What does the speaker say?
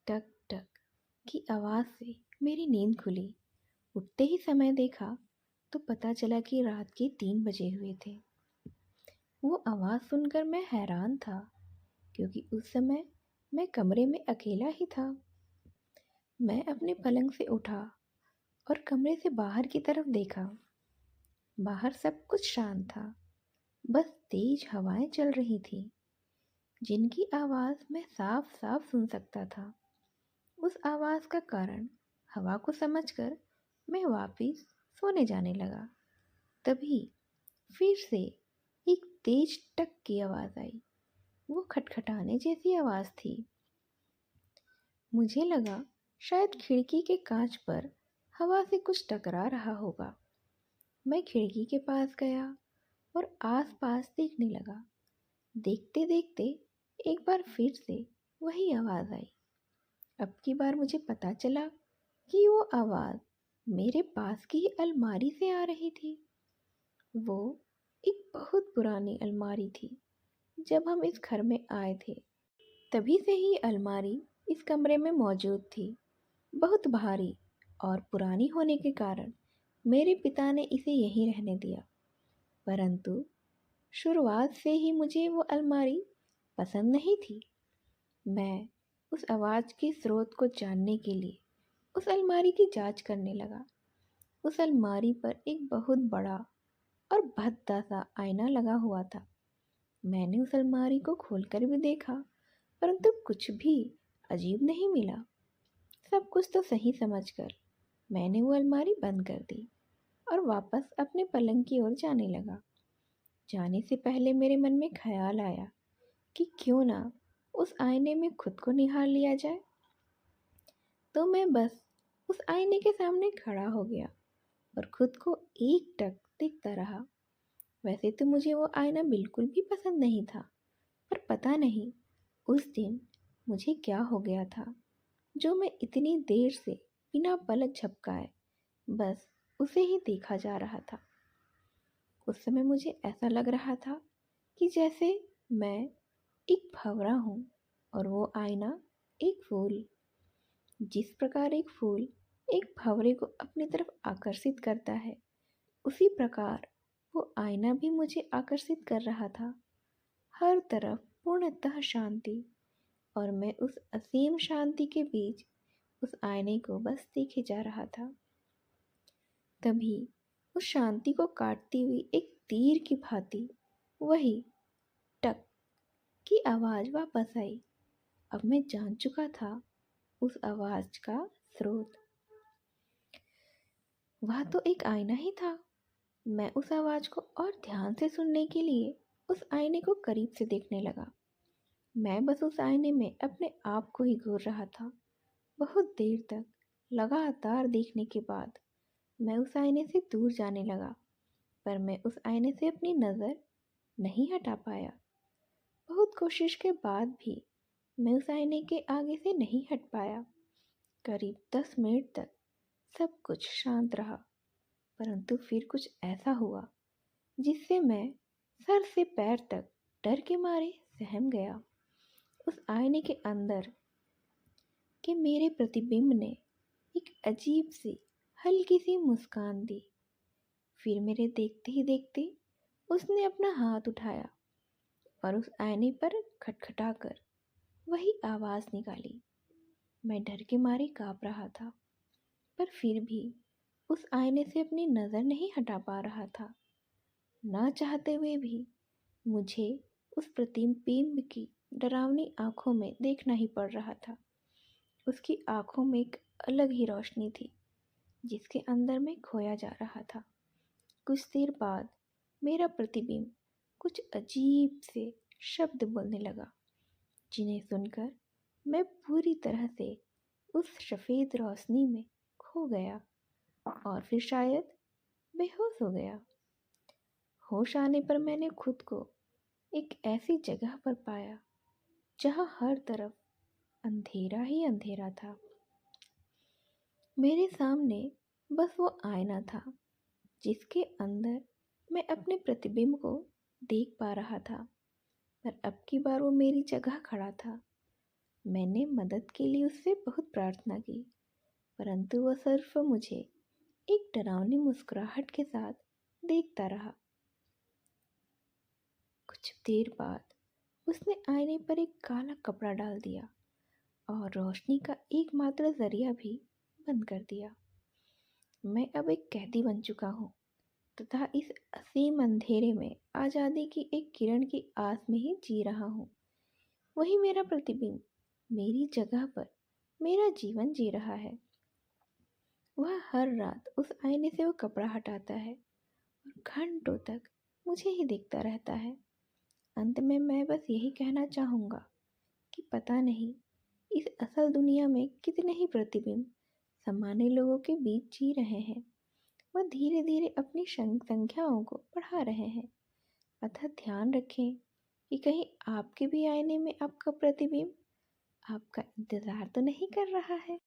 टक टक की आवाज़ से मेरी नींद खुली। उठते ही समय देखा तो पता चला कि रात के 3 बजे हुए थे। वो आवाज़ सुनकर मैं हैरान था, क्योंकि उस समय मैं कमरे में अकेला ही था। मैं अपने पलंग से उठा और कमरे से बाहर की तरफ देखा। बाहर सब कुछ शांत था, बस तेज हवाएं चल रही थी, जिनकी आवाज़ मैं साफ साफ सुन सकता था। उस आवाज़ का कारण हवा को समझकर मैं वापस सोने जाने लगा। तभी फिर से एक तेज टक की आवाज़ आई। वो खटखटाने जैसी आवाज़ थी। मुझे लगा शायद खिड़की के कांच पर हवा से कुछ टकरा रहा होगा। मैं खिड़की के पास गया और आसपास देखने लगा। देखते देखते एक बार फिर से वही आवाज़ आई। अब की बार मुझे पता चला कि वो आवाज़ मेरे पास की ही अलमारी से आ रही थी। वो एक बहुत पुरानी अलमारी थी। जब हम इस घर में आए थे तभी से ही अलमारी इस कमरे में मौजूद थी। बहुत भारी और पुरानी होने के कारण मेरे पिता ने इसे यहीं रहने दिया। परंतु शुरुआत से ही मुझे वो अलमारी पसंद नहीं थी। मैं उस आवाज़ के स्रोत को जानने के लिए उस अलमारी की जांच करने लगा। उस अलमारी पर एक बहुत बड़ा और भद्दा सा आईना लगा हुआ था। मैंने उस अलमारी को खोलकर भी देखा, परंतु कुछ भी अजीब नहीं मिला। सब कुछ तो सही समझकर मैंने वो अलमारी बंद कर दी और वापस अपने पलंग की ओर जाने लगा। जाने से पहले मेरे मन में ख्याल आया कि क्यों ना उस आईने में खुद को निहार लिया जाए। तो मैं बस उस आईने के सामने खड़ा हो गया और खुद को एकटक देखता रहा। वैसे तो मुझे वो आईना बिल्कुल भी पसंद नहीं था, पर पता नहीं उस दिन मुझे क्या हो गया था, जो मैं इतनी देर से बिना पलक झपकाए बस उसे ही देखा जा रहा था। उस समय मुझे ऐसा लग रहा था कि जैसे मैं एक भंवरा हूँ और वो आईना एक फूल। जिस प्रकार एक फूल एक भंवरे को अपनी तरफ आकर्षित करता है, उसी प्रकार वो आईना भी मुझे आकर्षित कर रहा था। हर तरफ पूर्णतः शांति, और मैं उस असीम शांति के बीच उस आईने को बस देखे जा रहा था। तभी उस शांति को काटती हुई एक तीर की भांति वही टक की आवाज़ वापस आई। अब मैं जान चुका था उस आवाज़ का स्रोत। वह तो एक आईना ही था। मैं उस आवाज़ को और ध्यान से सुनने के लिए उस आईने को करीब से देखने लगा। मैं बस उस आईने में अपने आप को ही घूर रहा था। बहुत देर तक लगातार देखने के बाद मैं उस आईने से दूर जाने लगा, पर मैं उस आईने से अपनी नज़र नहीं हटा पाया। बहुत कोशिश के बाद भी मैं उस आईने के आगे से नहीं हट पाया। करीब 10 मिनट तक सब कुछ शांत रहा, परंतु फिर कुछ ऐसा हुआ जिससे मैं सर से पैर तक डर के मारे सहम गया। उस आईने के अंदर के मेरे प्रतिबिंब ने एक अजीब सी हल्की सी मुस्कान दी। फिर मेरे देखते ही देखते उसने अपना हाथ उठाया और उस आईने पर खटखटाकर वही आवाज़ निकाली। मैं डर के मारे काँप रहा था, पर फिर भी उस आईने से अपनी नज़र नहीं हटा पा रहा था। ना चाहते हुए भी मुझे उस प्रतिबिंब की डरावनी आंखों में देखना ही पड़ रहा था। उसकी आंखों में एक अलग ही रोशनी थी, जिसके अंदर मैं खोया जा रहा था। कुछ देर बाद मेरा प्रतिबिंब कुछ अजीब से शब्द बोलने लगा, जिन्हें सुनकर मैं पूरी तरह से उस सफ़ेद रोशनी में खो गया और फिर शायद बेहोश हो गया। होश आने पर मैंने खुद को एक ऐसी जगह पर पाया जहाँ हर तरफ अंधेरा ही अंधेरा था। मेरे सामने बस वो आईना था, जिसके अंदर मैं अपने प्रतिबिंब को देख पा रहा था, पर अब की बार वो मेरी जगह खड़ा था। मैंने मदद के लिए उससे बहुत प्रार्थना की, परंतु वह सिर्फ मुझे एक डरावनी मुस्कुराहट के साथ देखता रहा। कुछ देर बाद उसने आईने पर एक काला कपड़ा डाल दिया और रोशनी का एकमात्र जरिया भी बंद कर दिया। मैं अब एक कैदी बन चुका हूँ तथा इस असीम अंधेरे में आज़ादी की एक किरण की आस में ही जी रहा हूँ। वही मेरा प्रतिबिंब मेरी जगह पर मेरा जीवन जी रहा है। वह हर रात उस आईने से वो कपड़ा हटाता है और घंटों तक मुझे ही देखता रहता है। अंत में मैं बस यही कहना चाहूँगा कि पता नहीं इस असल दुनिया में कितने ही प्रतिबिंब सामान्य लोगों के बीच जी रहे हैं। वह धीरे धीरे अपनी संख्याओं को बढ़ा रहे हैं। अतः ध्यान रखें कि कहीं आपके भी आईने में आपका प्रतिबिंब आपका इंतज़ार तो नहीं कर रहा है।